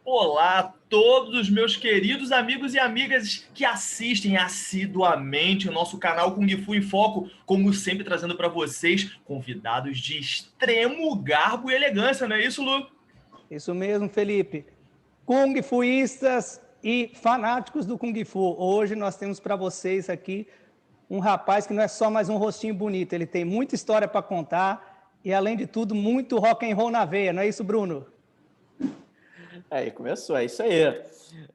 Olá a todos os meus queridos amigos e amigas que assistem assiduamente o nosso canal Kung Fu em Foco, como sempre trazendo para vocês convidados de extremo garbo e elegância, não é isso, Lu? Isso mesmo, Felipe. Kung Fuístas e fanáticos do Kung Fu. Hoje nós temos para vocês aqui um rapaz que não é só mais um rostinho bonito, ele tem muita história para contar e, além de tudo, muito rock and roll na veia, não é isso, Bruno? Aí, começou, é isso aí.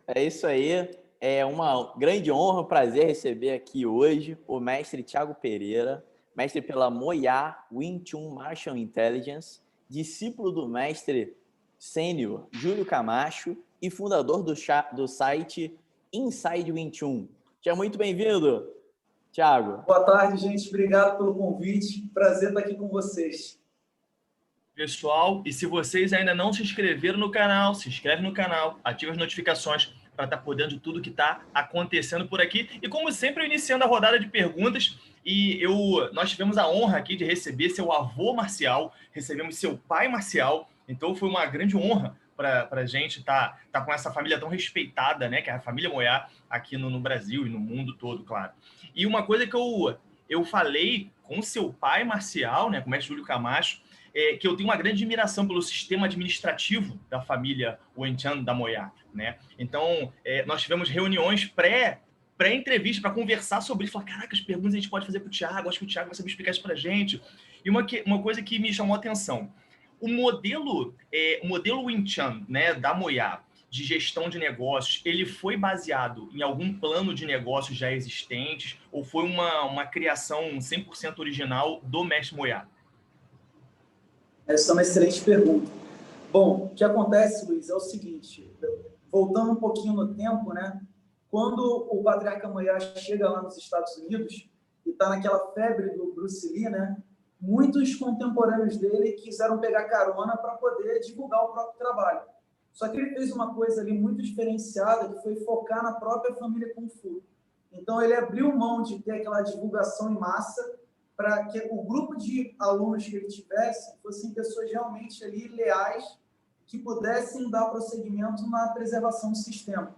É isso aí. É uma grande honra, um prazer receber aqui hoje o mestre Thiago Pereira, mestre pela Moyar Wing Chun Martial Intelligence, discípulo do mestre sênior Júlio Camacho e fundador do site Inside Wing Chun. Seja muito bem-vindo, Thiago. Boa tarde, gente. Obrigado pelo convite. Prazer estar aqui com vocês. Pessoal, e se vocês ainda não se inscreveram no canal, se inscreve no canal, ativa as notificações para estar por dentro de tudo que está acontecendo por aqui. E como sempre, iniciando a rodada de perguntas, nós tivemos a honra aqui de receber seu avô marcial, recebemos seu pai marcial, então foi uma grande honra para a gente estar com essa família tão respeitada, né, que é a família Moyar aqui no Brasil e no mundo todo, claro. E uma coisa que eu falei com seu pai marcial, né, com o mestre Júlio Camacho, que eu tenho uma grande admiração pelo sistema administrativo da família Wenchan da Moyar, né? Então, nós tivemos reuniões pré-entrevista para conversar sobre isso. Falar, caraca, as perguntas a gente pode fazer para o Thiago, acho que o Thiago vai saber explicar isso para a gente. E uma coisa que me chamou a atenção, o modelo Wenchan, né, da Moyar, de gestão de negócios, ele foi baseado em algum plano de negócios já existentes ou foi uma criação 100% original do mestre Moyar? Essa é uma excelente pergunta. Bom, o que acontece, Luiz, é o seguinte, voltando um pouquinho no tempo, né? Quando o patriarca Moyar chega lá nos Estados Unidos e está naquela febre do Bruce Lee, né? Muitos contemporâneos dele quiseram pegar carona para poder divulgar o próprio trabalho. Só que ele fez uma coisa ali muito diferenciada, que foi focar na própria família Kung Fu. Então, ele abriu mão de ter aquela divulgação em massa para que o grupo de alunos que ele tivesse fossem pessoas realmente ali leais, que pudessem dar prosseguimento na preservação do sistema.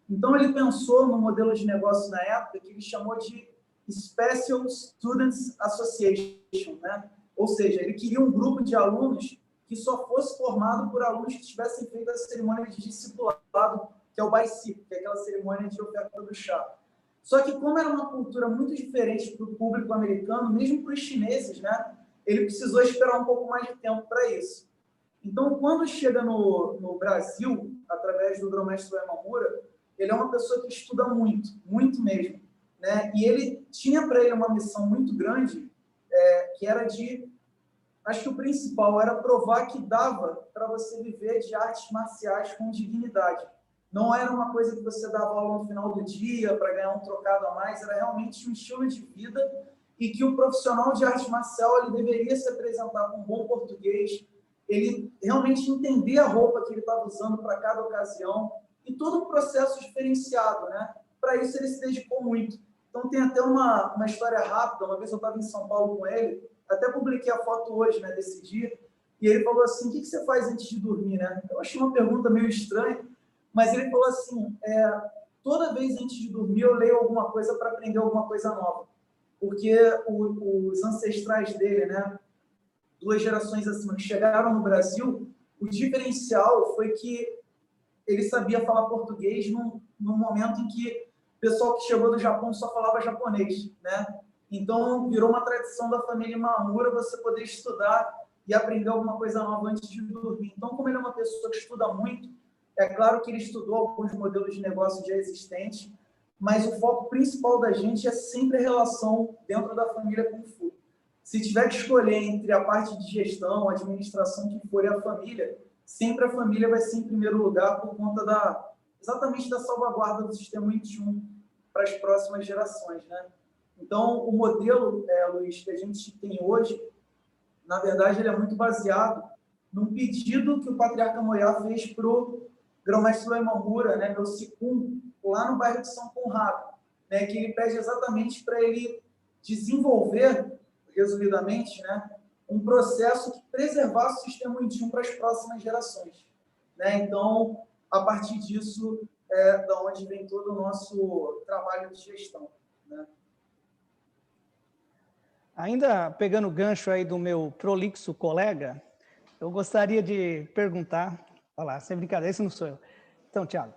Então, ele pensou no modelo de negócio na época que ele chamou de Special Students Association, né? Ou seja, ele queria um grupo de alunos que só fosse formado por alunos que tivessem feito a cerimônia de discipulado, que é o Baici, que é aquela cerimônia de oferta do chá. Só que, como era uma cultura muito diferente para o público americano, mesmo para os chineses, né, ele precisou esperar um pouco mais de tempo para isso. Então, quando chega no Brasil, através do Grão-Mestre Uemamura, ele é uma pessoa que estuda muito, muito mesmo, né? E ele tinha para ele uma missão muito grande, que era acho que o principal era provar que dava para você viver de artes marciais com dignidade. Não era uma coisa que você dava aula no final do dia para ganhar um trocado a mais, era realmente um estilo de vida e que o profissional de arte marcial ele deveria se apresentar com um bom português, ele realmente entender a roupa que ele estava usando para cada ocasião e todo um processo diferenciado, né? Para isso ele se dedicou muito. Então tem até uma história rápida, uma vez eu estava em São Paulo com ele, até publiquei a foto hoje, né, desse dia, e ele falou assim, o que você faz antes de dormir, né? Eu achei uma pergunta meio estranha, mas ele falou assim, toda vez antes de dormir eu leio alguma coisa para aprender alguma coisa nova. Porque os ancestrais dele, né, 2 gerações acima, que chegaram no Brasil, o diferencial foi que ele sabia falar português num momento em que o pessoal que chegou do Japão só falava japonês, né? Então, virou uma tradição da família Imamura você poder estudar e aprender alguma coisa nova antes de dormir. Então, como ele é uma pessoa que estuda muito, é claro que ele estudou alguns modelos de negócio já existentes, mas o foco principal da gente é sempre a relação dentro da família Kung Fu. Se tiver que escolher entre a parte de gestão, administração, que for e a família, sempre a família vai ser em primeiro lugar por conta exatamente da salvaguarda do sistema Wing Chun para as próximas gerações, né? Então, o modelo, Luiz, que a gente tem hoje, na verdade, ele é muito baseado num pedido que o patriarca Moyar fez para o Grão-Mestre Uemamura, né, meu Sicum, lá no bairro de São Conrado, né, que ele pede exatamente para ele desenvolver, resumidamente, né, um processo que preservasse o sistema Wing Chun para as próximas gerações. Né? Então, a partir disso da onde vem todo o nosso trabalho de gestão, né? Ainda pegando o gancho aí do meu prolixo colega, eu gostaria de perguntar, olha lá, sem brincadeira, esse não sou eu. Então, Thiago,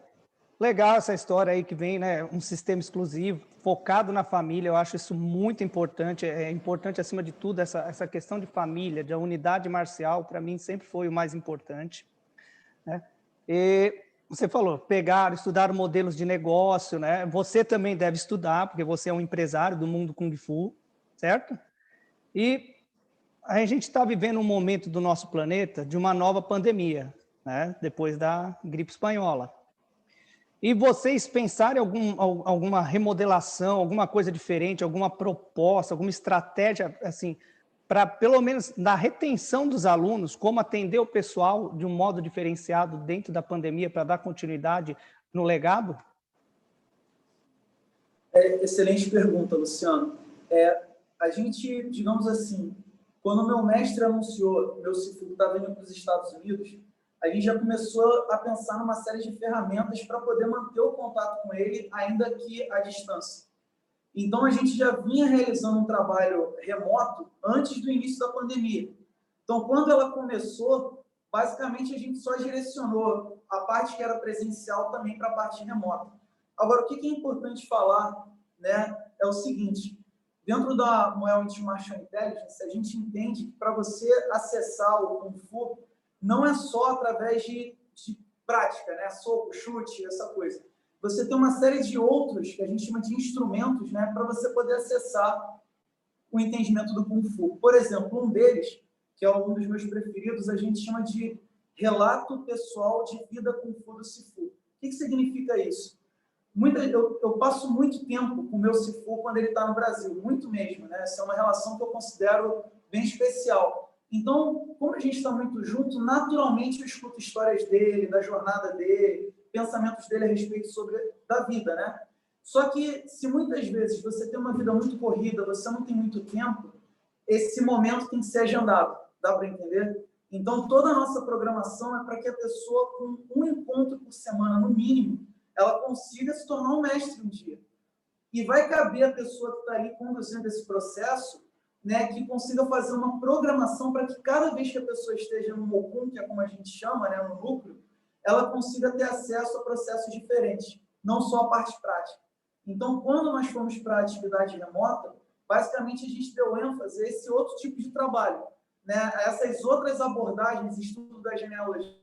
legal essa história aí que vem, né, um sistema exclusivo, focado na família, eu acho isso muito importante, é importante acima de tudo essa questão de família, de unidade marcial, para mim sempre foi o mais importante, né? E você falou, pegar, estudar modelos de negócio, né? Você também deve estudar, porque você é um empresário do mundo Kung Fu, certo? E a gente está vivendo um momento do nosso planeta de uma nova pandemia, né? Depois da gripe espanhola. E vocês pensarem em alguma remodelação, alguma coisa diferente, alguma proposta, alguma estratégia, assim, para pelo menos na retenção dos alunos, como atender o pessoal de um modo diferenciado dentro da pandemia para dar continuidade no legado? Excelente pergunta, Luciano. A gente, digamos assim, quando o meu mestre anunciou meu Sifu estava indo para os Estados Unidos, a gente já começou a pensar numa série de ferramentas para poder manter o contato com ele, ainda que à distância. Então, a gente já vinha realizando um trabalho remoto antes do início da pandemia. Então, quando ela começou, basicamente a gente só direcionou a parte que era presencial também para a parte remota. Agora, o que é importante falar, né, é o seguinte: dentro da Muay Martial Intelligence, a gente entende que para você acessar o Kung Fu, não é só através de prática, né? Soco, chute, essa coisa. Você tem uma série de outros, que a gente chama de instrumentos, né? Para você poder acessar o entendimento do Kung Fu. Por exemplo, um deles, que é um dos meus preferidos, a gente chama de relato pessoal de vida Kung Fu do Sifu. O que significa isso? Eu passo muito tempo com o meu Sifu quando ele está no Brasil, muito mesmo, né? Essa é uma relação que eu considero bem especial. Então, como a gente está muito junto, naturalmente eu escuto histórias dele, da jornada dele, pensamentos dele a respeito da vida, né? Só que, se muitas vezes você tem uma vida muito corrida, você não tem muito tempo, esse momento tem que ser agendado, dá para entender? Então, toda a nossa programação é para que a pessoa, com um encontro por semana, no mínimo, ela consiga se tornar um mestre um dia. E vai caber a pessoa que está ali conduzindo esse processo, né, que consiga fazer uma programação para que cada vez que a pessoa esteja no Mokun, que é como a gente chama, né, no núcleo, ela consiga ter acesso a processos diferentes, não só a parte prática. Então, quando nós fomos para a atividade remota, basicamente a gente deu ênfase a esse outro tipo de trabalho, né, a essas outras abordagens, estudo da genealogia,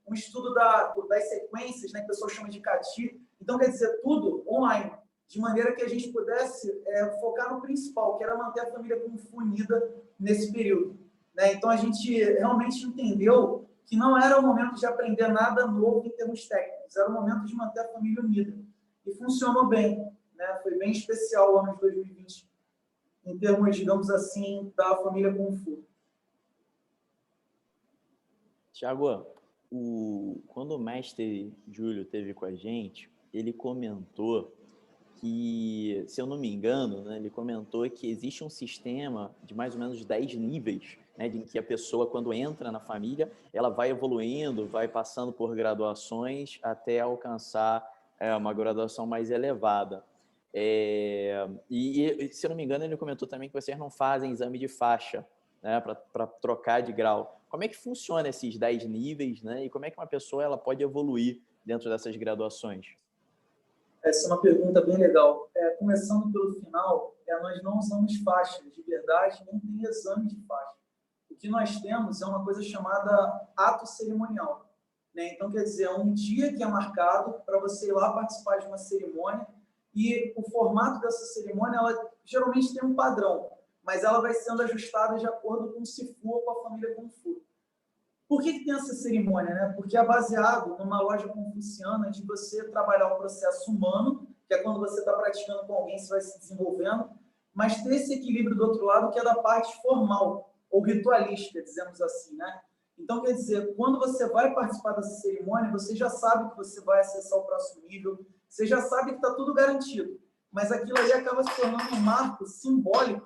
um estudo das sequências, né, que o pessoal chama de CATI. Então, quer dizer, tudo online, de maneira que a gente pudesse focar no principal, que era manter a família Kung Fu unida nesse período, né? Então, a gente realmente entendeu que não era o momento de aprender nada novo em termos técnicos, era o momento de manter a família unida. E funcionou bem, né? Foi bem especial o ano de 2020, em termos, digamos assim, da família Kung Fu. Thiago, quando o mestre Júlio esteve com a gente, ele comentou que, se eu não me engano, né, ele comentou que existe um sistema de mais ou menos 10 níveis, né, em que a pessoa, quando entra na família, ela vai evoluindo, vai passando por graduações até alcançar uma graduação mais elevada. E, se eu não me engano, ele comentou também que vocês não fazem exame de faixa, né, para trocar de grau. Como é que funciona esses 10 níveis, né, e como é que uma pessoa ela pode evoluir dentro dessas graduações? Essa é uma pergunta bem legal. Começando pelo final, nós não usamos faixa de verdade, nem tem exame de faixa. O que nós temos é uma coisa chamada ato cerimonial, né? Então, quer dizer, é um dia que é marcado para você ir lá participar de uma cerimônia, e o formato dessa cerimônia, ela geralmente tem um padrão, mas ela vai sendo ajustada de acordo com o Sifu ou com a família Kung Fu. Por que tem essa cerimônia, né? Porque é baseado numa lógica confuciana de você trabalhar o processo humano, que é quando você está praticando com alguém, você vai se desenvolvendo, mas ter esse equilíbrio do outro lado, que é da parte formal, ou ritualística, dizemos assim, né? Então, quer dizer, quando você vai participar dessa cerimônia, você já sabe que você vai acessar o próximo nível, você já sabe que está tudo garantido, mas aquilo ali acaba se tornando um marco simbólico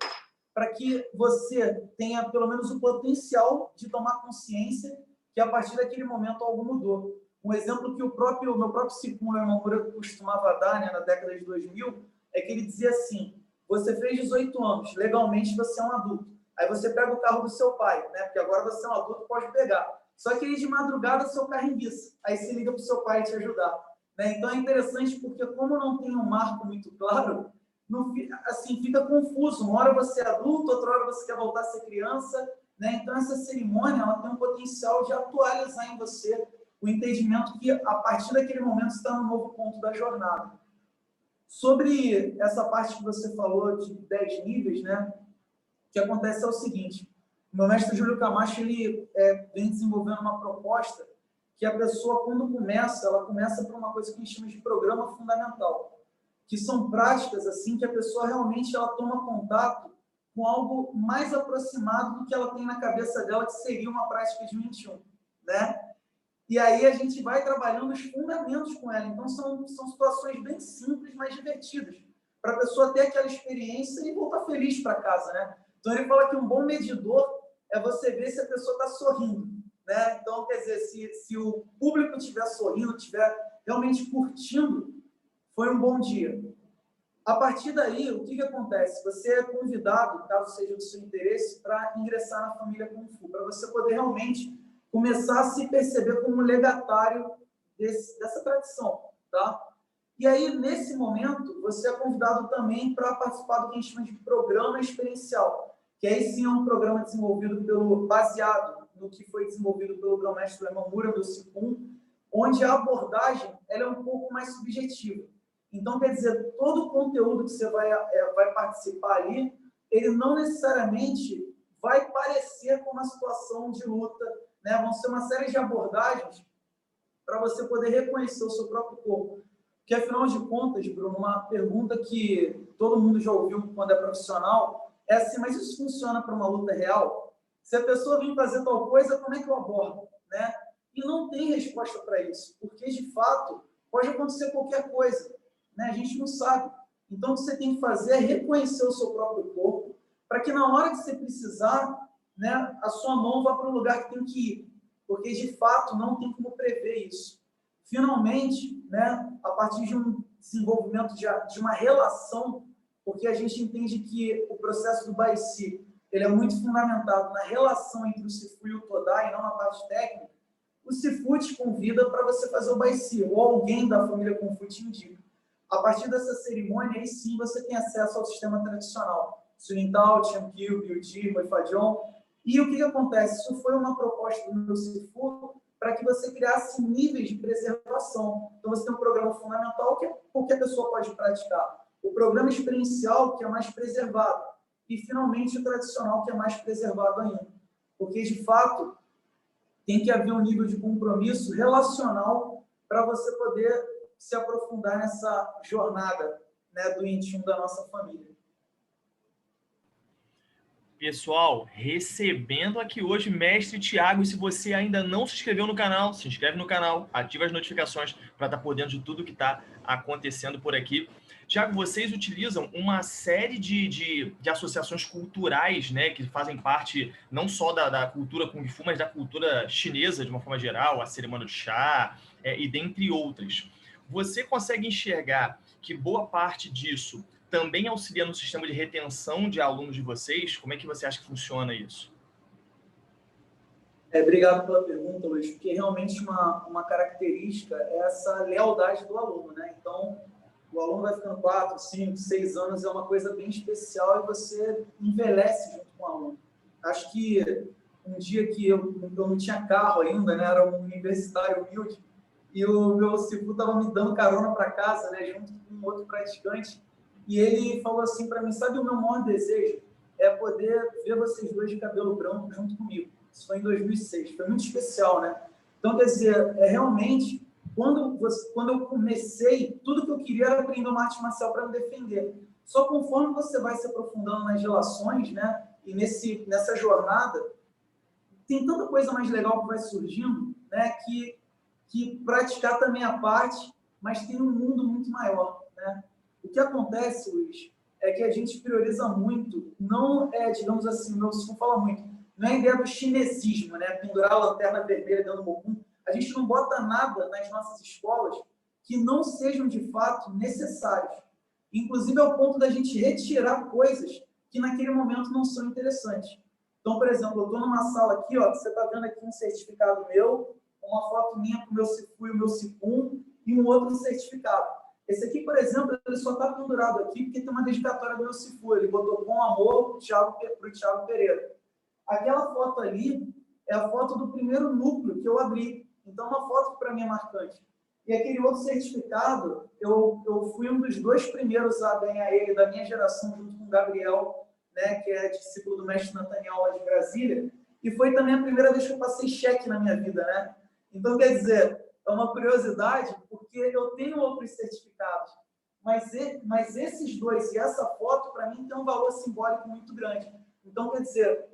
para que você tenha pelo menos o potencial de tomar consciência que a partir daquele momento algo mudou. Um exemplo que o meu próprio Cipum, irmão Moura, costumava dar, né, na década de 2000, é que ele dizia assim: você fez 18 anos, legalmente você é um adulto. Aí você pega o carro do seu pai, né, porque agora você é um adulto, pode pegar. Só que aí de madrugada seu carro enguiça. Aí você liga para o seu pai te ajudar. Né? Então é interessante porque, como não tem um marco muito claro, não, assim, fica confuso. Uma hora você é adulto, outra hora você quer voltar a ser criança. Né? Então essa cerimônia ela tem um potencial de atualizar em você o entendimento que, a partir daquele momento, você está no novo ponto da jornada. Sobre essa parte que você falou de 10 níveis, né? O que acontece é o seguinte: o meu mestre Júlio Camacho ele vem desenvolvendo uma proposta que a pessoa, quando começa, ela começa por uma coisa que a gente chama de programa fundamental, que são práticas assim que a pessoa realmente ela toma contato com algo mais aproximado do que ela tem na cabeça dela, que seria uma prática de 21, né? E aí a gente vai trabalhando os fundamentos com ela. Então, são situações bem simples, mas divertidas, para a pessoa ter aquela experiência e voltar feliz para casa, né? Então, ele fala que um bom medidor é você ver se a pessoa está sorrindo, né? Então, quer dizer, se o público estiver sorrindo, estiver realmente curtindo, foi um bom dia. A partir daí, o que acontece? Você é convidado, caso seja do seu interesse, para ingressar na família Kung Fu, para você poder realmente começar a se perceber como legatário dessa tradição, tá? E aí, nesse momento, você é convidado também para participar do que a gente chama de programa experiencial, que aí sim é um programa desenvolvido baseado no que foi desenvolvido pelo grão-mestre Irmão Moura do Cipum, onde a abordagem ela é um pouco mais subjetiva. Então, quer dizer, todo o conteúdo que você vai participar ali, ele não necessariamente vai parecer com uma situação de luta, né? Vão ser uma série de abordagens para você poder reconhecer o seu próprio corpo. Porque, afinal de contas, Bruno, uma pergunta que todo mundo já ouviu quando é profissional é assim: mas isso funciona para uma luta real? Se a pessoa vir fazer tal coisa, como é que eu abordo? Né? E não tem resposta para isso, porque, de fato, pode acontecer qualquer coisa. Né? A gente não sabe. Então, o que você tem que fazer é reconhecer o seu próprio corpo, para que na hora que você precisar, né, a sua mão vá para o lugar que tem que ir, porque de fato não tem como prever isso. Finalmente, né, a partir de um desenvolvimento de uma relação, porque a gente entende que o processo do Baici ele é muito fundamentado na relação entre o Sifu e o Todai, e não na parte técnica. O Sifu te convida para você fazer o Baici, ou alguém da família Kung Fu te indica. A partir dessa cerimônia, aí sim você tem acesso ao sistema tradicional. Sunintal, Champiu, Biuti, Moifadion. E o que acontece? Isso foi uma proposta do meu Sifu para que você criasse níveis de preservação. Então, você tem um programa fundamental que qualquer pessoa pode praticar. O programa experiencial, que é mais preservado. E, finalmente, o tradicional, que é mais preservado ainda. Porque, de fato, tem que haver um nível de compromisso relacional para você poder se aprofundar nessa jornada, né, do íntimo da nossa família. Pessoal, recebendo aqui hoje Mestre Thiago. E se você ainda não se inscreveu no canal, se inscreve no canal, ativa as notificações para estar por dentro de tudo que está acontecendo por aqui. Thiago, vocês utilizam uma série de associações culturais, né, que fazem parte não só da cultura Kung Fu, mas da cultura chinesa de uma forma geral, a cerimônia de chá, e dentre outras. Você consegue enxergar que boa parte disso também auxilia no sistema de retenção de alunos de vocês? Como é que você acha que funciona isso? Obrigado pela pergunta, Luiz, porque realmente uma característica é essa lealdade do aluno, né? Então, o aluno vai ficando 4, 5, 6 anos, é uma coisa bem especial e você envelhece junto com o aluno. Acho que um dia que eu não tinha carro ainda, né? Era um universitário humilde, e o meu Sifu estava me dando carona para casa, né? Junto com um outro praticante. E ele falou assim para mim: sabe, o meu maior desejo é poder ver vocês dois de cabelo branco junto comigo. Isso foi em 2006, foi muito especial, né? Então, quer dizer, realmente, quando eu comecei, tudo que eu queria era aprender uma arte marcial para me defender. Só conforme você vai se aprofundando nas relações, né? E nessa jornada, tem tanta coisa mais legal que vai surgindo, né? Que praticar também é a parte, mas tem um mundo muito maior, né? O que acontece, Luiz, é que a gente prioriza muito, não digamos assim, o meu Sifu fala muito, não é a ideia do chinesismo, né? Pendurar a lanterna vermelha dentro do Mogum, a gente não bota nada nas nossas escolas que não sejam, de fato, necessários. Inclusive, ao ponto da gente retirar coisas que, naquele momento, não são interessantes. Então, por exemplo, eu estou numa sala aqui, ó, você está vendo aqui um certificado meu, uma foto minha com o meu CIFU e o meu CIPUM, e um outro certificado. Esse aqui, por exemplo, ele só está pendurado aqui porque tem uma dedicatória do meu CIFU. Ele botou com amor para o Thiago Pereira. Aquela foto ali é a foto do primeiro núcleo que eu abri. Então, uma foto que para mim é marcante. E aquele outro certificado, eu fui um dos 2 primeiros a ganhar ele da minha geração, junto com o Gabriel, né, que é discípulo do mestre Nathaniel lá de Brasília. E foi também a primeira vez que eu passei cheque na minha vida, né? Então, quer dizer, é uma curiosidade, porque eu tenho outros certificados, mas esses 2 e essa foto, para mim, tem um valor simbólico muito grande. Então, quer dizer,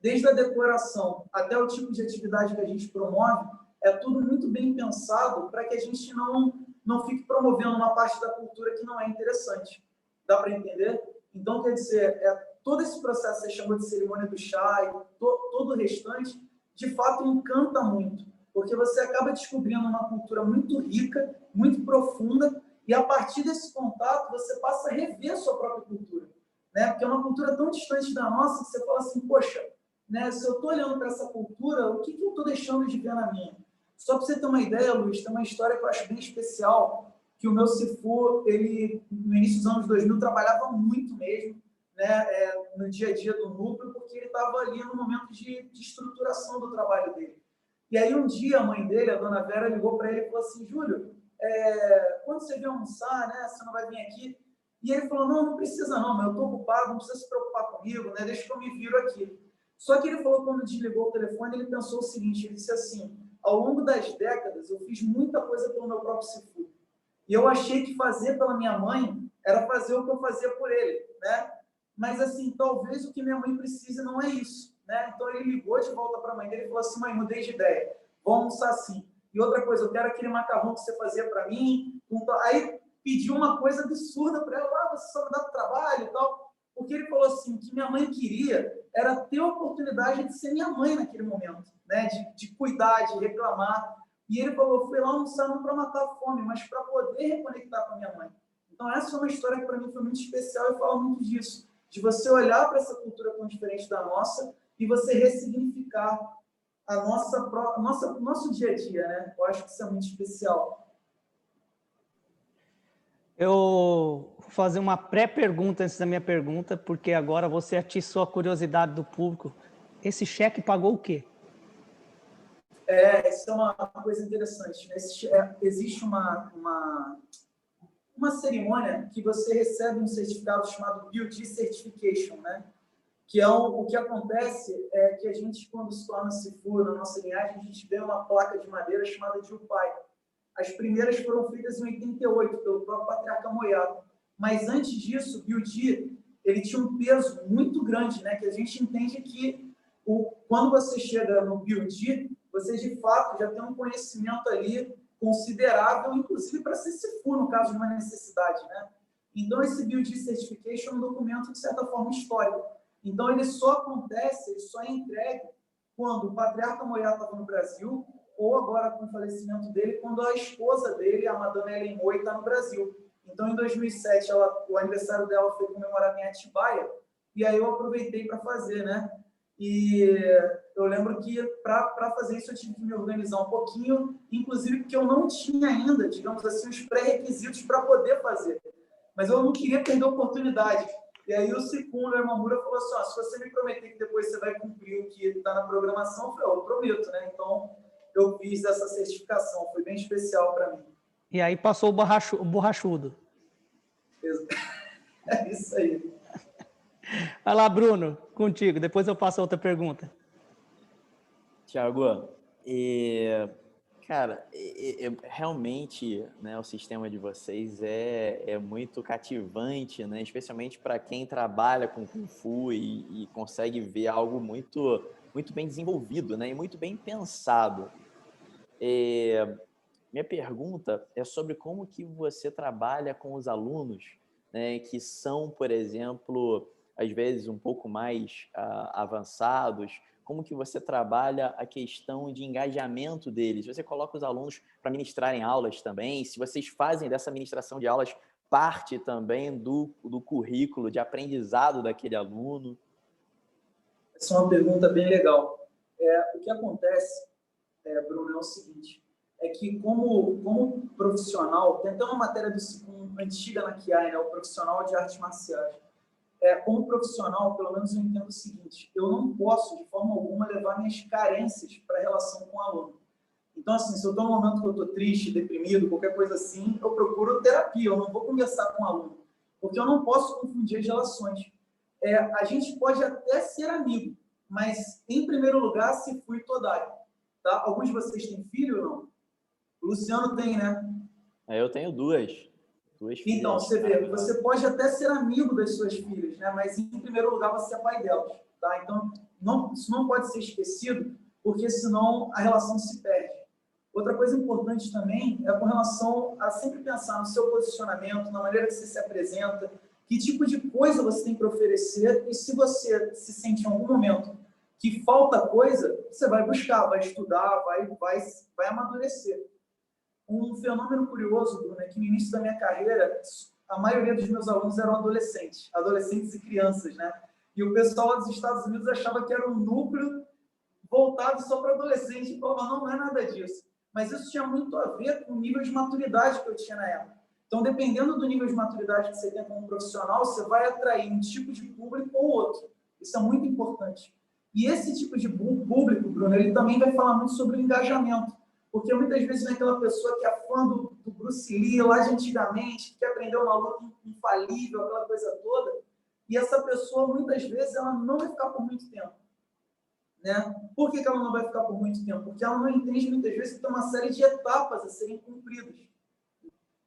desde a decoração até o tipo de atividade que a gente promove, é tudo muito bem pensado para que a gente não fique promovendo uma parte da cultura que não é interessante. Dá para entender? Então, quer dizer, todo esse processo que você chamou de cerimônia do chá e todo o restante, de fato, encanta muito, porque você acaba descobrindo uma cultura muito rica, muito profunda, e a partir desse contato, você passa a rever a sua própria cultura, né? Porque é uma cultura tão distante da nossa que você fala assim, poxa, né, se eu estou olhando para essa cultura, o que eu estou deixando de ver na minha? Só para você ter uma ideia, Luiz, tem uma história que eu acho bem especial, que o meu CIFU, ele, no início dos anos 2000, trabalhava muito mesmo, né, no dia a dia do núcleo, porque ele estava ali no momento de estruturação do trabalho dele. E aí, um dia, a mãe dele, a dona Vera, ligou para ele e falou assim, Júlio, quando você vier almoçar, né, você não vai vir aqui? E ele falou, não precisa não, eu estou ocupado, não precisa se preocupar comigo, né, deixa que eu me viro aqui. Só que ele falou, quando desligou o telefone, ele pensou o seguinte, ele disse assim, ao longo das décadas, eu fiz muita coisa pelo meu próprio CIFU. E eu achei que fazer pela minha mãe era fazer o que eu fazia por ele, né? Mas, assim, talvez o que minha mãe precise não é isso, né? Então, ele ligou de volta para a mãe dele e falou assim, mãe, mudei de ideia, vamos almoçar assim. E outra coisa, eu quero aquele macarrão que você fazia para mim. Aí, pediu uma coisa absurda para ela, você só me dá trabalho e tal. Porque ele falou assim, o que minha mãe queria era ter a oportunidade de ser minha mãe naquele momento, né? De cuidar, de reclamar. E ele falou, fui lá almoçar não para matar a fome, mas para poder reconectar com a minha mãe. Então, essa é uma história que para mim foi muito especial e fala muito disso, de você olhar para essa cultura tão diferente da nossa e você ressignificar nosso dia a dia, né? Eu acho que isso é muito especial. Eu vou fazer uma pré-pergunta antes da minha pergunta, porque agora você atiçou a curiosidade do público. Esse cheque pagou o quê? Isso é uma coisa interessante, né? Existe uma cerimônia que você recebe um certificado chamado BUD Certification, né? Que é o que acontece é que a gente, quando se torna CIFU na nossa linhagem, a gente ganha uma placa de madeira chamada de UPAI. As primeiras foram feitas em 88 pelo próprio Patriarca Moiado. Mas antes disso, o BUD, ele tinha um peso muito grande, né? Que a gente entende que quando você chega no BUD, você de fato já tem um conhecimento ali considerável, inclusive para ser CIFU, no caso de uma necessidade, né? Então, esse BUD Certification é um documento, de certa forma, histórico. Então, ele só acontece, ele só é entregue quando o Patriarca Moiado estava no Brasil, ou agora, com o falecimento dele, quando a esposa dele, a Madonna Ellen Moy, está no Brasil. Então, em 2007, o aniversário dela foi comemorado em Atibaia, e aí eu aproveitei para fazer, né? E eu lembro que para fazer isso eu tive que me organizar um pouquinho, inclusive porque eu não tinha ainda, digamos assim, os pré-requisitos para poder fazer. Mas eu não queria perder a oportunidade. E aí o Sicum, o Mamura, falou assim, se você me prometer que depois você vai cumprir o que está na programação, eu falei, eu prometo, né? Então, eu fiz essa certificação, foi bem especial para mim. E aí passou o borrachudo. É isso aí. Vai lá, Bruno, contigo. Depois eu passo a outra pergunta. Tiago, cara, realmente, né, o sistema de vocês é muito cativante, né, especialmente para quem trabalha com Kung Fu e consegue ver algo muito, muito bem desenvolvido, né, e muito bem pensado. Minha pergunta é sobre como que você trabalha com os alunos, né, que são, por exemplo, às vezes um pouco mais avançados. como que você trabalha a questão de engajamento deles? Você coloca os alunos para ministrarem aulas também? Se vocês fazem dessa ministração de aulas parte também do currículo de aprendizado daquele aluno? Essa é uma pergunta bem legal. O que acontece, Bruno, é o seguinte, é que como profissional, tem até uma matéria antiga na QI, né, o profissional de artes marciais. Como profissional, pelo menos eu entendo o seguinte, eu não posso, de forma alguma, levar minhas carências para a relação com o aluno. Então, assim, se eu estou num momento que eu estou triste, deprimido, qualquer coisa assim, eu procuro terapia, eu não vou conversar com o aluno, porque eu não posso confundir as relações. A gente pode até ser amigo, mas, em primeiro lugar, se fui todai. Tá? Alguns de vocês têm filho ou não? O Luciano tem, né? Eu tenho duas filhas. Então, você vê, você pode até ser amigo das suas filhas, né? Mas, em primeiro lugar, você é pai delas. Tá? Então, isso não pode ser esquecido, porque senão a relação se perde. Outra coisa importante também é com relação a sempre pensar no seu posicionamento, na maneira que você se apresenta, que tipo de coisa você tem para oferecer, e se você se sente em algum momento que falta coisa, você vai buscar, vai estudar, vai amadurecer. Um fenômeno curioso, Bruno, é que no início da minha carreira, a maioria dos meus alunos eram adolescentes e crianças, né? E o pessoal lá dos Estados Unidos achava que era um núcleo voltado só para adolescente, e falava, não é nada disso. Mas isso tinha muito a ver com o nível de maturidade que eu tinha na época. Então, dependendo do nível de maturidade que você tem como profissional, você vai atrair um tipo de público ou outro. Isso é muito importante. E esse tipo de público, Bruno, ele também vai falar muito sobre o engajamento. Porque muitas vezes vem aquela pessoa que é fã do Bruce Lee, lá de antigamente, que aprendeu uma luta infalível, aquela coisa toda, e essa pessoa, muitas vezes, ela não vai ficar por muito tempo. Né? Por que ela não vai ficar por muito tempo? Porque ela não entende, muitas vezes, que tem uma série de etapas a serem cumpridas.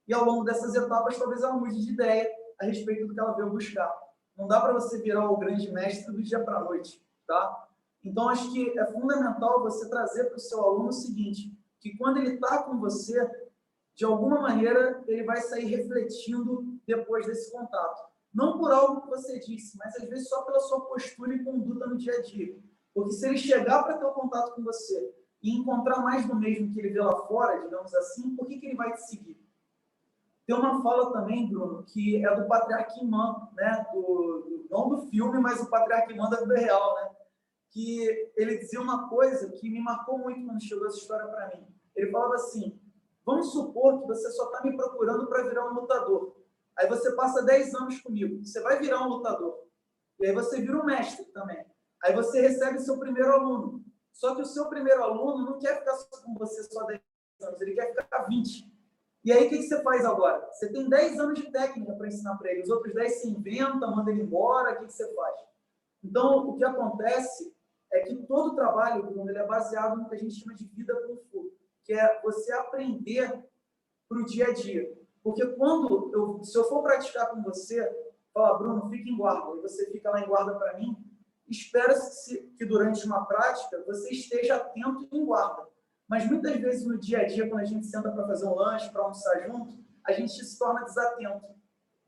E, ao longo dessas etapas, talvez ela mude de ideia a respeito do que ela veio buscar. Não dá para você virar o grande mestre do dia para a noite. Tá? Então, acho que é fundamental você trazer para o seu aluno o seguinte, que quando ele está com você, de alguma maneira, ele vai sair refletindo depois desse contato. Não por algo que você disse, mas às vezes só pela sua postura e conduta no dia a dia. Porque se ele chegar para ter um contato com você e encontrar mais do mesmo que ele vê lá fora, digamos assim, por que ele vai te seguir? Tem uma fala também, Bruno, que é do Patriarca Imã, né? Não do filme, mas o Patriarca Imã da vida real, né? Que ele dizia uma coisa que me marcou muito quando chegou essa história para mim. Ele falava assim, vamos supor que você só está me procurando para virar um lutador. Aí você passa 10 anos comigo, você vai virar um lutador. E aí você vira um mestre também. Aí você recebe o seu primeiro aluno. Só que o seu primeiro aluno não quer ficar com você só 10 anos, ele quer ficar 20. E aí o que você faz agora? Você tem 10 anos de técnica para ensinar para ele. Os outros 10 se inventa, manda ele embora, o que você faz? Então, o que acontece é que todo trabalho, Bruno, ele é baseado no que a gente chama de vida Kung Fu, que é você aprender para o dia a dia. Porque se eu for praticar com você, falar, Bruno, fica em guarda, e você fica lá em guarda para mim, espera-se que durante uma prática você esteja atento e em guarda. Mas muitas vezes no dia a dia, quando a gente senta para fazer um lanche, para almoçar junto, a gente se torna desatento.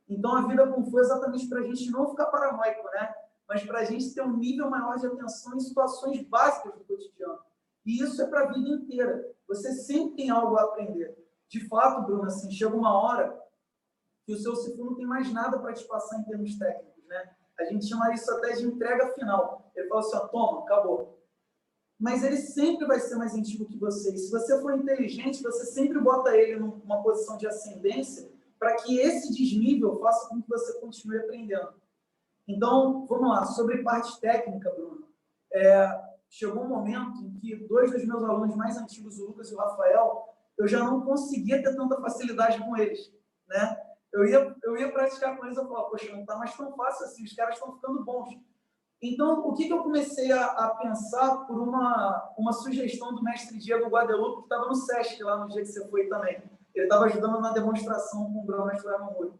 Então, a vida Kung Fu é exatamente para a gente não ficar paranoico, né? Mas para a gente ter um nível maior de atenção em situações básicas do cotidiano. E isso é para a vida inteira. Você sempre tem algo a aprender. De fato, Bruno, assim, chega uma hora que o seu Sifu não tem mais nada para te passar em termos técnicos, né? A gente chama isso até de entrega final. Ele fala assim, ó, toma, acabou. Mas ele sempre vai ser mais antigo que você. E se você for inteligente, você sempre bota ele numa posição de ascendência para que esse desnível faça com que você continue aprendendo. Então, vamos lá. Sobre parte técnica, Bruno, chegou um momento em que 2 dos meus alunos mais antigos, o Lucas e o Rafael, eu já não conseguia ter tanta facilidade com eles, né? Eu ia praticar com eles, eu falava, poxa, não está mais tão fácil assim, os caras estão ficando bons. Então, o que eu comecei a pensar por uma sugestão do mestre Diego Guadalupe, que estava no SESC lá no dia que você foi também. Ele estava ajudando na demonstração com o grão-mestre Ramamuri.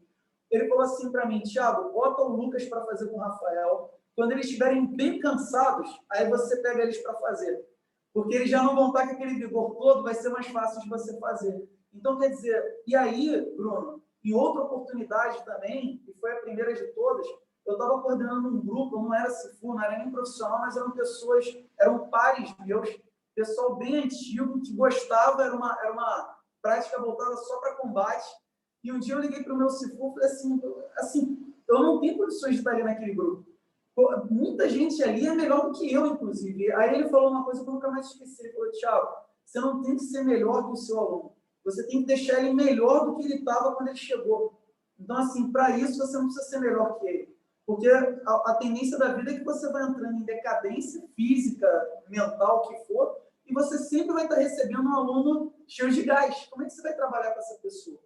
Ele falou assim para mim, Thiago, bota o Lucas para fazer com o Rafael. Quando eles estiverem bem cansados, aí você pega eles para fazer. Porque eles já não vão estar com aquele vigor todo, vai ser mais fácil de você fazer. Então, quer dizer, e aí, Bruno, em outra oportunidade também, e foi a primeira de todas, eu estava coordenando um grupo, eu não era Sifu, não era nem profissional, mas eram pessoas, eram pares meus, pessoal bem antigo, que gostava, era uma prática voltada só para combate. E um dia eu liguei para o meu Sifu e falei assim, eu não tenho condições de estar ali naquele grupo. Pô, muita gente ali é melhor do que eu, inclusive. Aí ele falou uma coisa que eu nunca mais esqueci. Ele falou, Thiago, você não tem que ser melhor que o seu aluno. Você tem que deixar ele melhor do que ele estava quando ele chegou. Então, assim, para isso você não precisa ser melhor que ele. Porque a tendência da vida é que você vai entrando em decadência física, mental, o que for, e você sempre vai estar recebendo um aluno cheio de gás. Como é que você vai trabalhar com essa pessoa?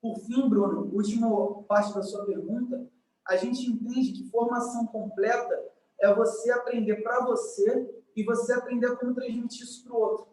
Por fim, Bruno, última parte da sua pergunta, a gente entende que formação completa é você aprender para você e você aprender como transmitir isso para o outro.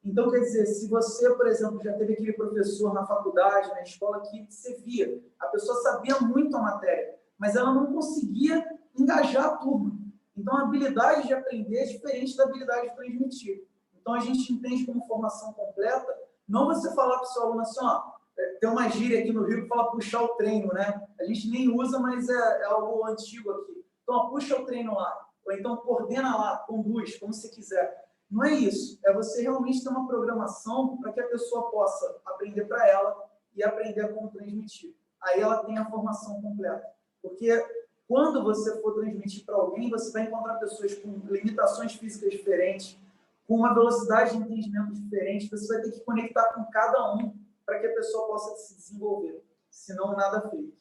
Então, quer dizer, se você, por exemplo, já teve aquele professor na faculdade, na escola, que você via, a pessoa sabia muito a matéria, mas ela não conseguia engajar a turma. Então, a habilidade de aprender é diferente da habilidade de transmitir. Então, a gente entende como formação completa, não você falar para o seu aluno assim, ó, tem uma gíria aqui no Rio que fala puxar o treino, né? A gente nem usa, mas é algo antigo aqui. Então, ó, puxa o treino lá, ou então coordena lá, conduz, como você quiser. Não é isso, é você realmente ter uma programação para que a pessoa possa aprender para ela e aprender como transmitir. Aí ela tem a formação completa. Porque quando você for transmitir para alguém, você vai encontrar pessoas com limitações físicas diferentes, com uma velocidade de entendimento diferente, você vai ter que conectar com cada um para que a pessoa possa se desenvolver. Senão, nada feito.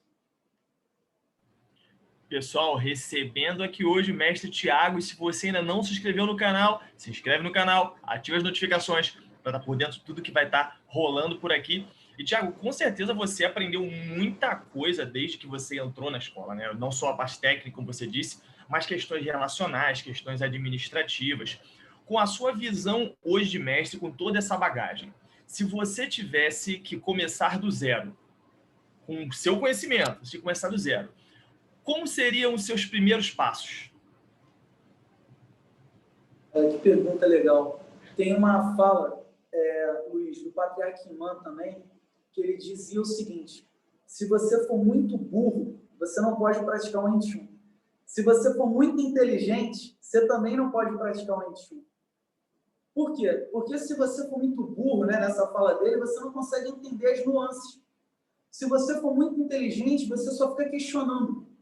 Pessoal, recebendo aqui hoje o mestre Thiago, e se você ainda não se inscreveu no canal, se inscreve no canal, ativa as notificações para estar por dentro de tudo que vai estar rolando por aqui. E, Thiago, com certeza você aprendeu muita coisa desde que você entrou na escola, né? Não só a parte técnica, como você disse, mas questões relacionais, questões administrativas. Com a sua visão hoje de mestre, com toda essa bagagem, se você tivesse que começar do zero, com o seu conhecimento, se começar do zero, como seriam os seus primeiros passos? Que pergunta legal. Tem uma fala, Luiz, do Patriarca Imã também, que ele dizia o seguinte: se você for muito burro, você não pode praticar o Wing Chun. Se você for muito inteligente, você também não pode praticar o Wing Chun. Por quê? Porque se você for muito burro, né, nessa fala dele, você não consegue entender as nuances. Se você for muito inteligente, você só fica questionando.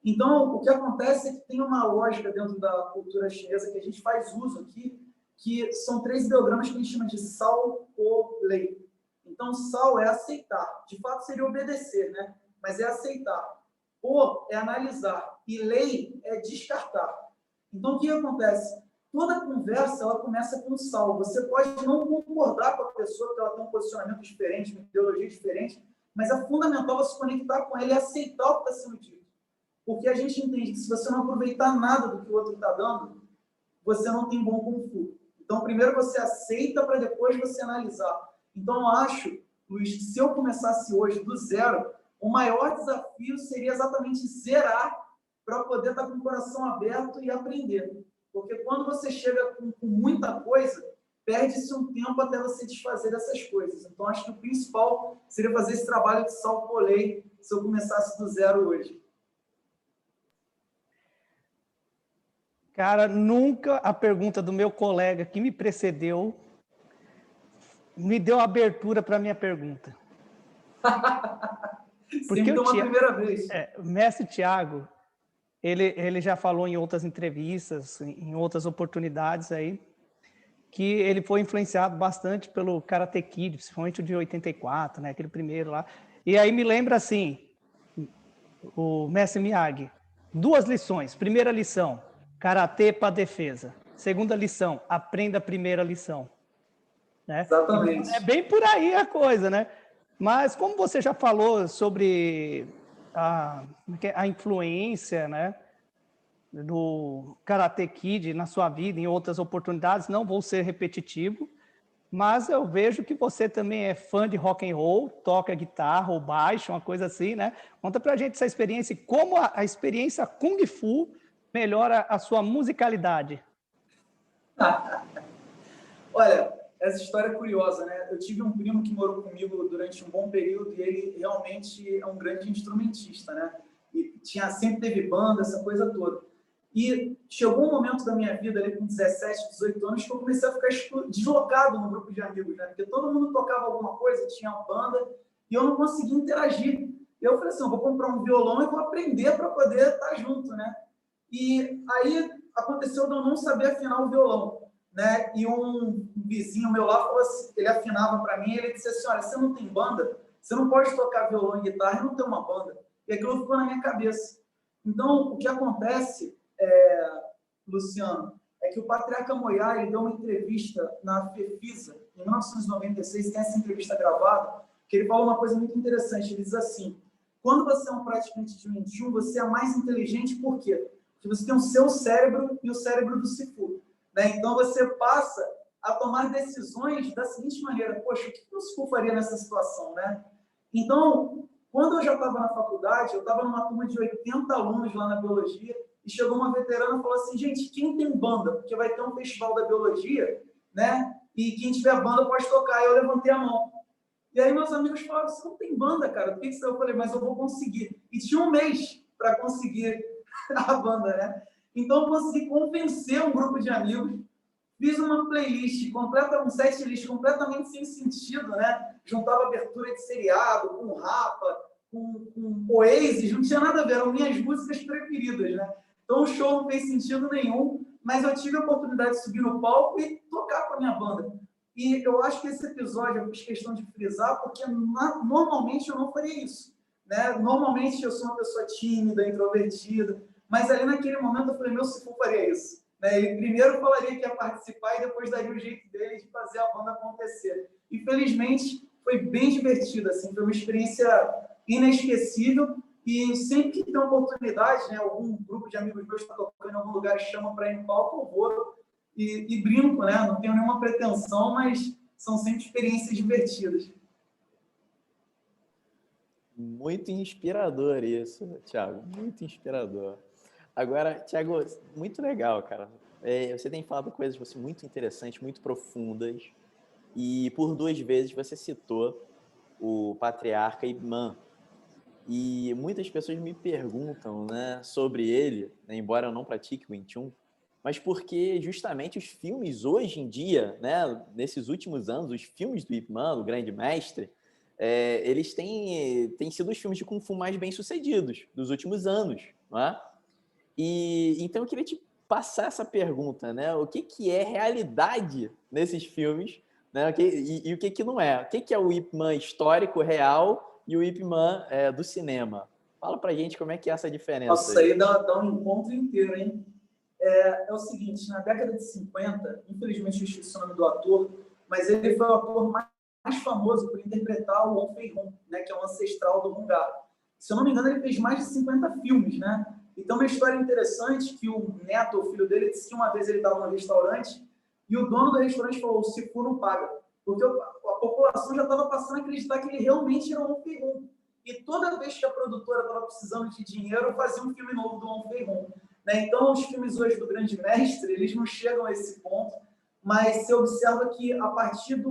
Então, o que acontece é que tem uma lógica dentro da cultura chinesa que a gente faz uso aqui, que são 3 ideogramas que a gente chama de Sao, Po, Lei. Então, Sao é aceitar. De fato, seria obedecer, né? Mas é aceitar. Po é analisar. E Lei é descartar. Então, o que acontece? Toda conversa, ela começa com o Sao. Você pode não concordar com a pessoa, porque ela tem um posicionamento diferente, uma ideologia diferente, mas é fundamental você conectar com ela e aceitar o que está sendo dito. Porque a gente entende que se você não aproveitar nada do que o outro está dando, você não tem bom Kung Fu. Então, primeiro você aceita para depois você analisar. Então, eu acho, Luiz, que se eu começasse hoje do zero, o maior desafio seria exatamente zerar para poder estar com o coração aberto e aprender. Porque quando você chega com muita coisa, perde-se um tempo até você desfazer dessas coisas. Então, acho que o principal seria fazer esse trabalho de salto-polei se eu começasse do zero hoje. Cara, nunca a pergunta do meu colega que me precedeu me deu abertura para a minha pergunta. Porque sempre uma primeira vez. O mestre Thiago, ele já falou em outras entrevistas, em outras oportunidades aí, que ele foi influenciado bastante pelo Karate Kid, principalmente o de 84, né, aquele primeiro lá. E aí me lembra assim, o mestre Miyagi, 2 lições. Primeira lição, Karatê para defesa. Segunda lição, aprenda a primeira lição. Né? Exatamente. É bem por aí a coisa, né? Mas como você já falou sobre a influência, né, do Karate Kid na sua vida, em outras oportunidades, não vou ser repetitivo, mas eu vejo que você também é fã de rock and roll, toca guitarra ou baixo, uma coisa assim, né? Conta pra gente essa experiência e como a experiência Kung Fu melhora a sua musicalidade. Olha, essa história é curiosa, né? Eu tive um primo que morou comigo durante um bom período e ele realmente é um grande instrumentista, né? e sempre teve banda, essa coisa toda. E chegou um momento da minha vida, ali com 17, 18 anos, que eu comecei a ficar deslocado no grupo de amigos, né? Porque todo mundo tocava alguma coisa, tinha uma banda, e eu não conseguia interagir. E eu falei assim, eu vou comprar um violão e vou aprender para poder estar junto, né? E aí aconteceu de eu não saber afinar o violão, né? E um vizinho meu lá falou assim, ele afinava para mim, ele disse assim, olha, você não tem banda, você não pode tocar violão e guitarra e não ter uma banda. E aquilo ficou na minha cabeça. Então, o que acontece, Luciano, é que o Patriarca Moiá, ele deu uma entrevista na FEFISA, em 1996, tem essa entrevista gravada, que ele falou uma coisa muito interessante. Ele diz assim, quando você é um praticante de Wing Chun, você é mais inteligente, por quê? Porque você tem o seu cérebro e o cérebro do Sifu, né? Então, você passa a tomar decisões da seguinte maneira, poxa, o que o Sifu faria nessa situação, né? Então, quando eu já estava na faculdade, eu estava numa turma de 80 alunos lá na biologia, e chegou uma veterana e falou assim, gente, quem tem banda? Porque vai ter um festival da biologia, né? E quem tiver banda pode tocar. E eu levantei a mão. E aí meus amigos falaram, você não tem banda, cara. Por que você? Eu falei, mas eu vou conseguir. E tinha um mês para conseguir a banda, né? Então eu consegui convencer um grupo de amigos, fiz uma playlist, um setlist completamente sem sentido, né? Juntava abertura de seriado, com rapa, com Oasis, não tinha nada a ver, eram minhas músicas preferidas, né? Então o show não fez sentido nenhum, mas eu tive a oportunidade de subir no palco e tocar com a minha banda. E eu acho que esse episódio eu fiz questão de frisar, porque normalmente eu não faria isso, né? Normalmente eu sou uma pessoa tímida, introvertida, mas ali naquele momento eu falei, meu Sifu faria isso. Né? Ele primeiro falaria que ia participar e depois daria o jeito dele de fazer a banda acontecer. E felizmente foi bem divertido, assim, foi uma experiência inesquecível. E sempre que tem oportunidade, né, algum grupo de amigos meus está tocando em algum lugar e chama para ir no palco, eu vou e brinco, né? Não tenho nenhuma pretensão, mas são sempre experiências divertidas. Muito inspirador isso, Thiago, muito inspirador. Agora, Thiago, muito legal, cara. Você tem falado coisas muito interessantes, muito profundas, e por 2 vezes você citou o Patriarca Ip Man. E muitas pessoas me perguntam, né, sobre ele, né, embora eu não pratique Wing Chun, mas porque justamente os filmes hoje em dia, né, nesses últimos anos, os filmes do Ip Man, do Grande Mestre, eles têm sido os filmes de Kung Fu mais bem-sucedidos dos últimos anos, não é? E então eu queria te passar essa pergunta, né? O que é realidade nesses filmes, né? E o que não é? O que é o Ip Man histórico, real, e o Ip Man do cinema? Fala pra gente como é que é essa diferença. Nossa, aí dá um encontro inteiro, hein? É o seguinte, na década de 50, infelizmente eu esqueci o nome do ator, mas ele foi o ator mais famoso por interpretar o Wong Fei-hung, né, que é o ancestral do Hungá. Se eu não me engano, ele fez mais de 50 filmes, né? Então, uma história interessante que o neto, o filho dele, disse que uma vez ele estava no restaurante e o dono do restaurante falou, o Sifu não paga. Porque a população já estava passando a acreditar que ele realmente era o Wong Fei-hung. E toda vez que a produtora estava precisando de dinheiro, fazia um filme novo do Wong Fei-hung. Né? Então, os filmes hoje do Grande Mestre, eles não chegam a esse ponto, mas você observa que a partir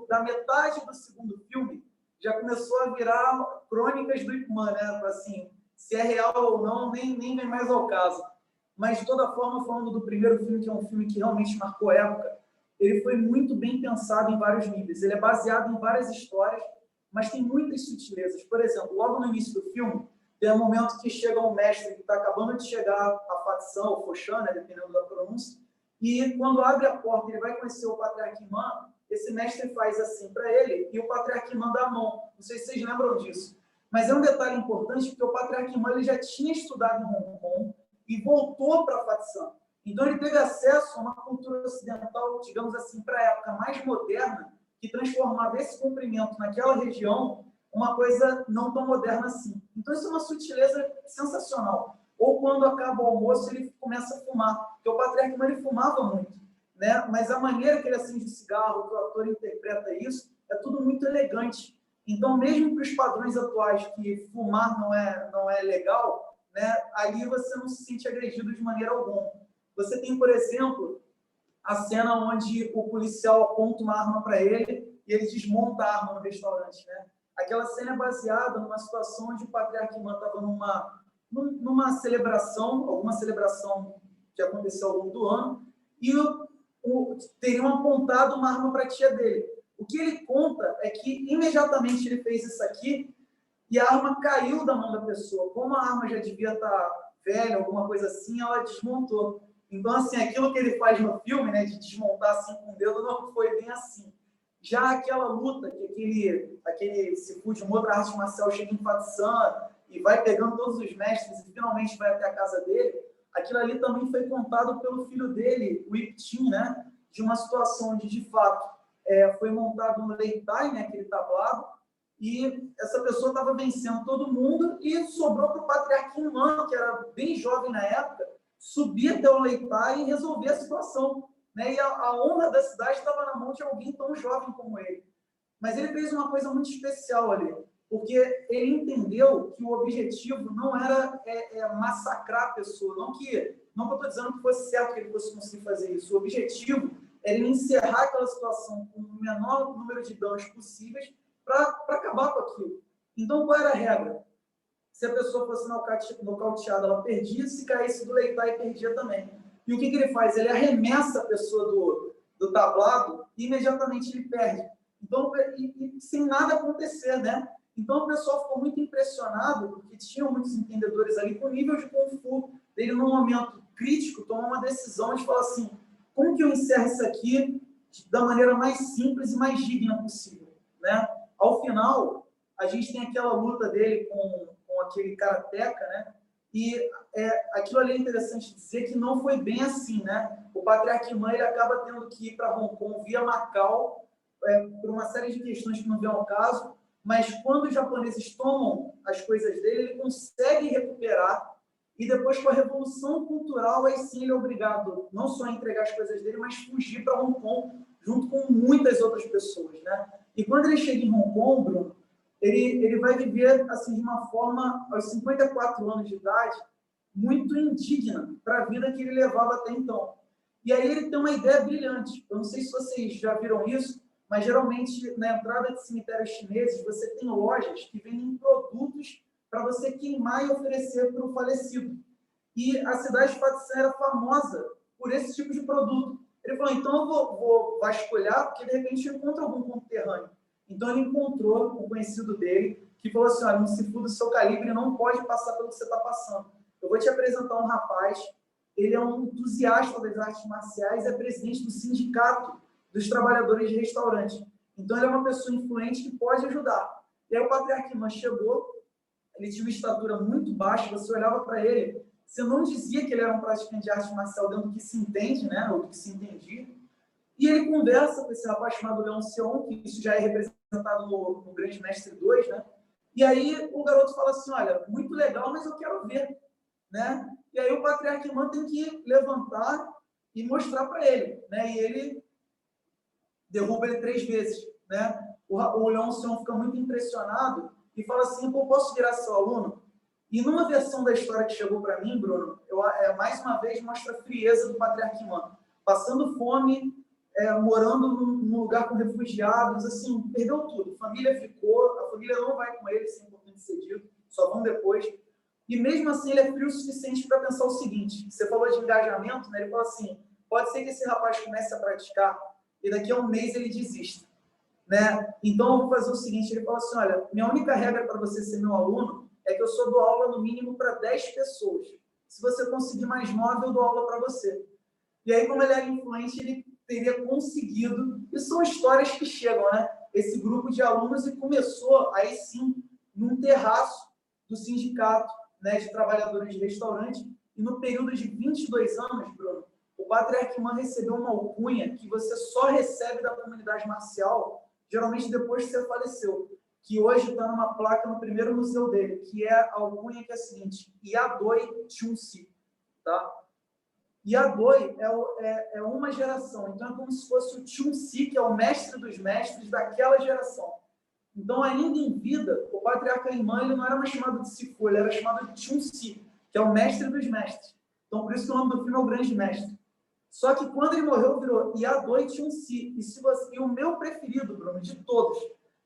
da metade do segundo filme, já começou a virar crônicas do Ip Man, né? Assim, se é real ou não, nem vem mais ao caso. Mas, de toda forma, falando do primeiro filme, que é um filme que realmente marcou época, ele foi muito bem pensado em vários níveis. Ele é baseado em várias histórias, mas tem muitas sutilezas. Por exemplo, logo no início do filme, tem um momento que chega um mestre que está acabando de chegar à facção, o Foshan, né, dependendo da pronúncia, e quando abre a porta, ele vai conhecer o Patriarca Man, esse mestre faz assim para ele, e o Patriarca Man dá a mão. Não sei se vocês lembram disso. Mas é um detalhe importante, porque o Patriarca Man ele já tinha estudado em Hong Kong e voltou para a facção. Então, ele teve acesso a uma cultura ocidental, digamos assim, para a época mais moderna, que transformava esse comprimento naquela região uma coisa não tão moderna assim. Então, isso é uma sutileza sensacional. Ou quando acaba o almoço, ele começa a fumar. Porque o Patriarca Man, ele fumava muito, né? Mas a maneira que ele acende o cigarro, que o ator interpreta isso, é tudo muito elegante. Então, mesmo para os padrões atuais que fumar não é legal, né? Ali você não se sente agredido de maneira alguma. Você tem, por exemplo, a cena onde o policial aponta uma arma para ele e ele desmonta a arma no restaurante, né? Aquela cena é baseada numa situação onde o Patriarca Man estava numa celebração, alguma celebração que aconteceu ao longo do ano, e teriam apontado uma arma para a tia dele. O que ele conta é que imediatamente ele fez isso aqui e a arma caiu da mão da pessoa. Como a arma já devia estar velha, alguma coisa assim, ela desmontou. Então, assim, aquilo que ele faz no filme, né, de desmontar assim com o dedo, não foi bem assim. Já aquela luta, que aquele Sifu de uma outra arte marcial chega em Fatsan e vai pegando todos os mestres e finalmente vai até a casa dele, aquilo ali também foi contado pelo filho dele, o Iptin, né, de uma situação onde, de fato, foi montado no Leitai, né, aquele tablado, e essa pessoa estava vencendo todo mundo e sobrou para o Patriarca Imã, que era bem jovem na época, subir até o Leitai e resolver a situação. Né? E a honra da cidade estava na mão de alguém tão jovem como ele. Mas ele fez uma coisa muito especial ali, porque ele entendeu que o objetivo não era massacrar a pessoa, não que eu estou dizendo que fosse certo que ele fosse conseguir fazer isso. O objetivo era encerrar aquela situação com o menor número de danos possíveis para acabar com aquilo. Então, qual era a regra? Se a pessoa fosse nocauteada, ela perdia, se caísse do Leitai, perdia também. E o que ele faz? Ele arremessa a pessoa do tablado e imediatamente ele perde. Então, e sem nada acontecer, né? Então, o pessoal ficou muito impressionado, porque tinham muitos entendedores ali com o nível de Kung Fu. Ele, num momento crítico, tomou uma decisão de falar assim, como que eu encerro isso aqui da maneira mais simples e mais digna possível, né? Ao final, a gente tem aquela luta dele com aquele karateka, né? E aquilo ali é interessante dizer que não foi bem assim, né? O Patriarca Imã, ele acaba tendo que ir para Hong Kong via Macau, por uma série de questões que não vêm ao caso, mas quando os japoneses tomam as coisas dele, ele consegue recuperar, e depois com a Revolução Cultural, aí sim ele é obrigado não só a entregar as coisas dele, mas fugir para Hong Kong, junto com muitas outras pessoas, né? E quando ele chega em Hong Kong, Bruno, ele vai viver assim, de uma forma, aos 54 anos de idade, muito indigna para a vida que ele levava até então. E aí ele tem uma ideia brilhante. Eu não sei se vocês já viram isso, mas geralmente na entrada de cemitérios chineses você tem lojas que vendem produtos para você queimar e oferecer para o falecido. E a cidade de Fatsan era famosa por esse tipo de produto. Ele falou, então eu vou vasculhar, porque de repente eu encontro algum conterrâneo. Então ele encontrou um conhecido dele que falou assim, olha, um Sifu do seu calibre não pode passar pelo que você está passando. Eu vou te apresentar um rapaz, ele é um entusiasta das artes marciais, é presidente do sindicato dos trabalhadores de restaurante. Então ele é uma pessoa influente que pode ajudar. E aí o Patriarca Imã chegou, ele tinha uma estatura muito baixa, você olhava para ele, você não dizia que ele era um praticante de arte marcial dentro do que se entende, né, ou do que se entendia. E ele conversa com esse rapaz chamado Leon Sion, que isso já é representado no Grande Mestre 2, né? E aí o garoto fala assim, olha, muito legal, mas eu quero ver, né? E aí o Patriarca Imã tem que levantar e mostrar para ele, né? E ele derruba ele 3 vezes, né? O Leon Sion fica muito impressionado e fala assim, eu posso virar seu aluno? E numa versão da história que chegou para mim, Bruno, mais uma vez mostra a frieza do Patriarca Imã, passando fome, morando num lugar com refugiados, assim, perdeu tudo. A família ficou, a família não vai com ele, sem importante ser dito, só vão depois. E mesmo assim, ele é frio o suficiente para pensar o seguinte, você falou de engajamento, né? Ele falou assim, pode ser que esse rapaz comece a praticar e daqui a um mês ele desista, né? Então, eu vou fazer o seguinte, ele falou assim, olha, minha única regra para você ser meu aluno é que eu só dou aula no mínimo para 10 pessoas. Se você conseguir mais 9, eu dou aula para você. E aí, como ele era influente, ele teria conseguido, e são histórias que chegam, né? Esse grupo de alunos e começou, aí sim, num terraço do sindicato, né, de trabalhadores de restaurante, e no período de 22 anos, Bruno, o Patriarca Imã recebeu uma alcunha que você só recebe da comunidade marcial, geralmente depois que você faleceu, que hoje está numa placa no primeiro museu dele, que é a alcunha que é a seguinte, Yadoi Chunsi, tá? Yadoi é uma geração, então é como se fosse o Chunsi, que é o mestre dos mestres daquela geração. Então, ainda em vida, o Patriarca Imã ele não era mais chamado de Sifu, ele era chamado de Chunsi, que é o mestre dos mestres. Então, por isso que o nome do filme é O Grande Mestre. Só que quando ele morreu, virou Yadoi Chunsi. E o meu preferido, Bruno, de todos,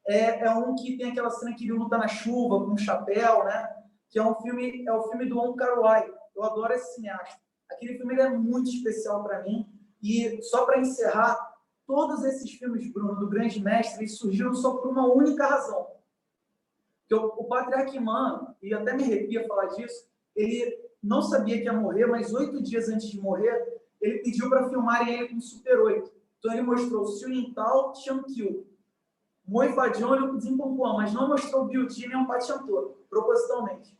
é um que tem aquela cena que ele luta na chuva, com um chapéu, né? que é o filme do Wong Kar-wai. Eu adoro esse cineasta. Aquele filme ele é muito especial para mim. E só para encerrar, todos esses filmes, Bruno, do Grande Mestre, eles surgiram só por uma única razão. Que o Patriarca Imam, e até me arrepia falar disso, ele não sabia que ia morrer, mas 8 dias antes de morrer, ele pediu para filmarem ele com Super 8. Então ele mostrou Siu Yintao, Chan Kyu, Moi Fadion e o Zimpompuan, mas não mostrou Biu Ti nem o Patiantor, propositalmente.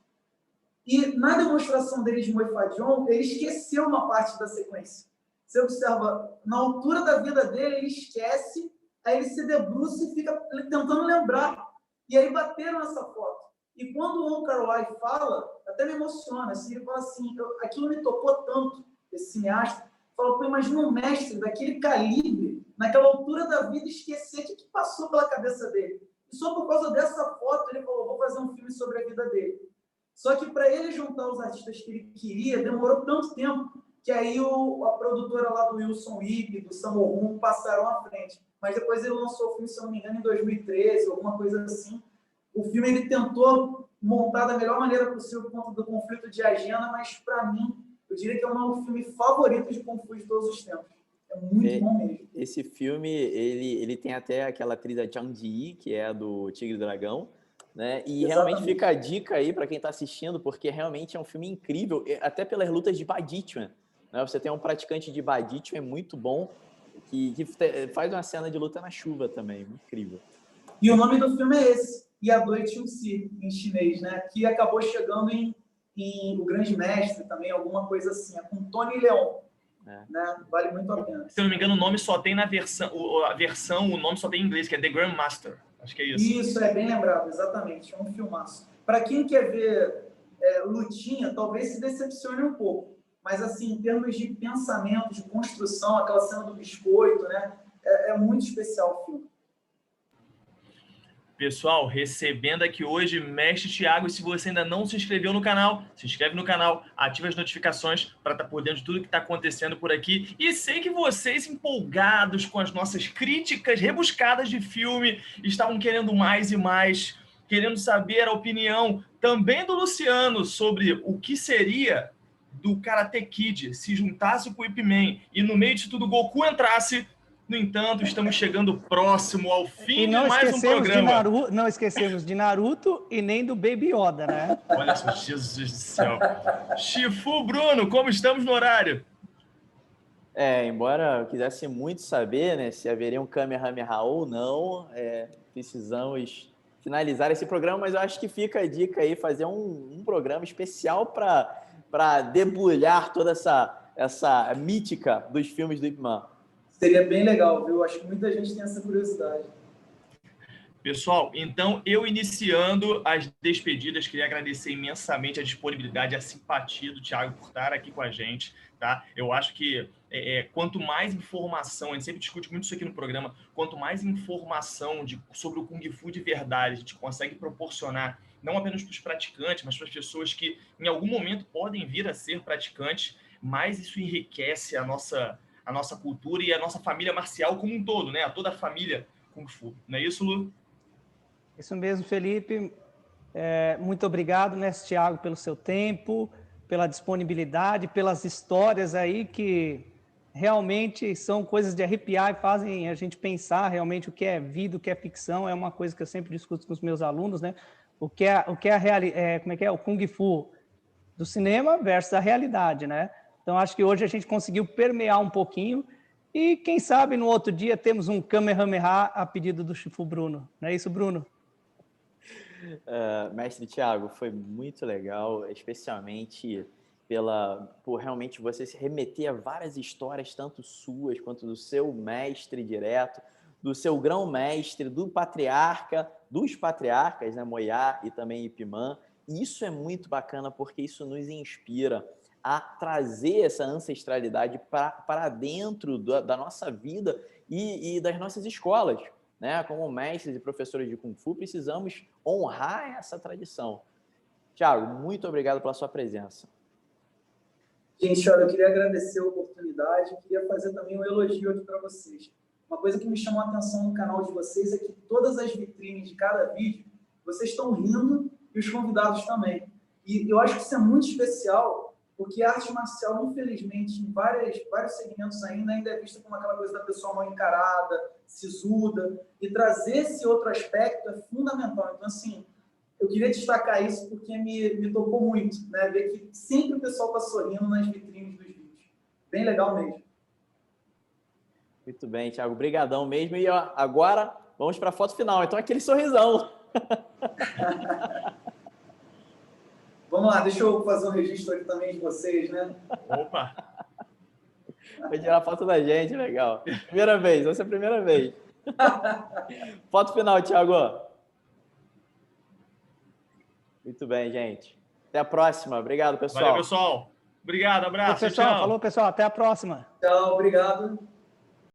E na demonstração dele de Moi Fadion, ele esqueceu uma parte da sequência. Você observa, na altura da vida dele, ele esquece, aí ele se debruça e fica tentando lembrar. E aí bateram essa foto. E quando o Wong Kar-wai fala, até me emociona, assim, ele fala assim, aquilo me tocou tanto, esse cineasta, fala, pô, imagina um mestre daquele calibre, naquela altura da vida, esquecer o que passou pela cabeça dele. E só por causa dessa foto, ele falou, vou fazer um filme sobre a vida dele. Só que para ele juntar os artistas que ele queria, demorou tanto tempo, que aí a produtora lá do Wilson Ip, do Sammo Hung, passaram à frente. Mas depois ele lançou o filme, se eu não me engano, em 2013, alguma coisa assim. O filme ele tentou montar da melhor maneira possível por conta do conflito de agenda, mas para mim, eu diria que é o meu filme favorito de Kung Fu de todos os tempos. É muito bom mesmo. Esse filme, ele tem até aquela atriz a Zhang Ziyi, que é a do Tigre e Dragão, né? E Exatamente. Realmente fica a dica aí para quem está assistindo, porque realmente é um filme incrível, até pelas lutas de Badichuan, né? Você tem um praticante de Badichuan muito bom, que faz uma cena de luta na chuva também, incrível. E o nome do filme é esse, Yadoi Chun-Si, em chinês, né? Que acabou chegando em O Grande Mestre também, alguma coisa assim. É com Tony Leung. Né? Vale muito a pena. Se eu não me engano, o nome só tem na versão, o nome só tem em inglês, que é The Grandmaster. Acho que é isso. Isso, é bem lembrado, exatamente. É um filmaço. Para quem quer ver lutinha, talvez se decepcione um pouco. Mas, assim, em termos de pensamento, de construção, aquela cena do biscoito, né? É muito especial o filme. Pessoal, recebendo aqui hoje Mestre Thiago, e se você ainda não se inscreveu no canal, se inscreve no canal, ativa as notificações para estar por dentro de tudo que está acontecendo por aqui. E sei que vocês, empolgados com as nossas críticas rebuscadas de filme, estavam querendo mais e mais, querendo saber a opinião também do Luciano sobre o que seria do Karate Kid se juntasse com o Ip Man e no meio de tudo Goku entrasse. No entanto, estamos chegando próximo ao fim de mais um programa. Não esquecemos de Naruto e nem do Baby Yoda, né? Olha só, Jesus do céu. Shifu, Bruno, como estamos no horário? Embora eu quisesse muito saber, né, se haveria um Kamehameha ou não, precisamos finalizar esse programa, mas eu acho que fica a dica aí, fazer um programa especial para debulhar toda essa mítica dos filmes do Ip Man. Seria bem legal, viu? Acho que muita gente tem essa curiosidade. Pessoal, então, eu iniciando as despedidas, queria agradecer imensamente a disponibilidade, a simpatia do Thiago por estar aqui com a gente, tá? Eu acho que quanto mais informação, a gente sempre discute muito isso aqui no programa, quanto mais informação sobre o Kung Fu de verdade a gente consegue proporcionar, não apenas para os praticantes, mas para as pessoas que em algum momento podem vir a ser praticantes, mais isso enriquece a nossa cultura e a nossa família marcial como um todo, né? A toda a família Kung Fu. Não é isso, Lu? Isso mesmo, Felipe. Muito obrigado, mestre Thiago, pelo seu tempo, pela disponibilidade, pelas histórias aí que realmente são coisas de arrepiar e fazem a gente pensar realmente o que é vida, o que é ficção. É uma coisa que eu sempre discuto com os meus alunos, né? O que é o Kung Fu do cinema versus a realidade, né? Então, acho que hoje a gente conseguiu permear um pouquinho e, quem sabe, no outro dia temos um Kamehameha a pedido do Shifu Bruno. Não é isso, Bruno? Mestre Thiago, foi muito legal, especialmente por realmente você se remeter a várias histórias, tanto suas quanto do seu mestre direto, do seu grão-mestre, dos patriarcas, né, Moyar e também Ip Man. E isso é muito bacana porque isso nos inspira a trazer essa ancestralidade para dentro da nossa vida e das nossas escolas, né? Como mestres e professores de Kung Fu, precisamos honrar essa tradição. Thiago, muito obrigado pela sua presença. Gente, olha, eu queria agradecer a oportunidade, queria fazer também um elogio aqui para vocês. Uma coisa que me chamou a atenção no canal de vocês é que todas as vitrines de cada vídeo, vocês estão rindo e os convidados também. E eu acho que isso é muito especial, porque a arte marcial, infelizmente, em vários segmentos ainda é vista como aquela coisa da pessoa mal encarada, sisuda, e trazer esse outro aspecto é fundamental. Então, assim, eu queria destacar isso porque me tocou muito, né? Ver que sempre o pessoal está sorrindo nas vitrines dos vídeos. Bem legal mesmo. Muito bem, Thiago. Brigadão mesmo. E ó, agora vamos para a foto final. Então, aquele sorrisão. Vamos lá, deixa eu fazer um registro aqui também de vocês, né? Opa! Vai tirar foto da gente, legal. Primeira vez, vai ser a primeira vez. Foto final, Thiago. Muito bem, gente. Até a próxima. Obrigado, pessoal. Valeu, pessoal. Obrigado, abraço. Pessoal, Tchau. falou, pessoal. Até a próxima. Tchau, obrigado.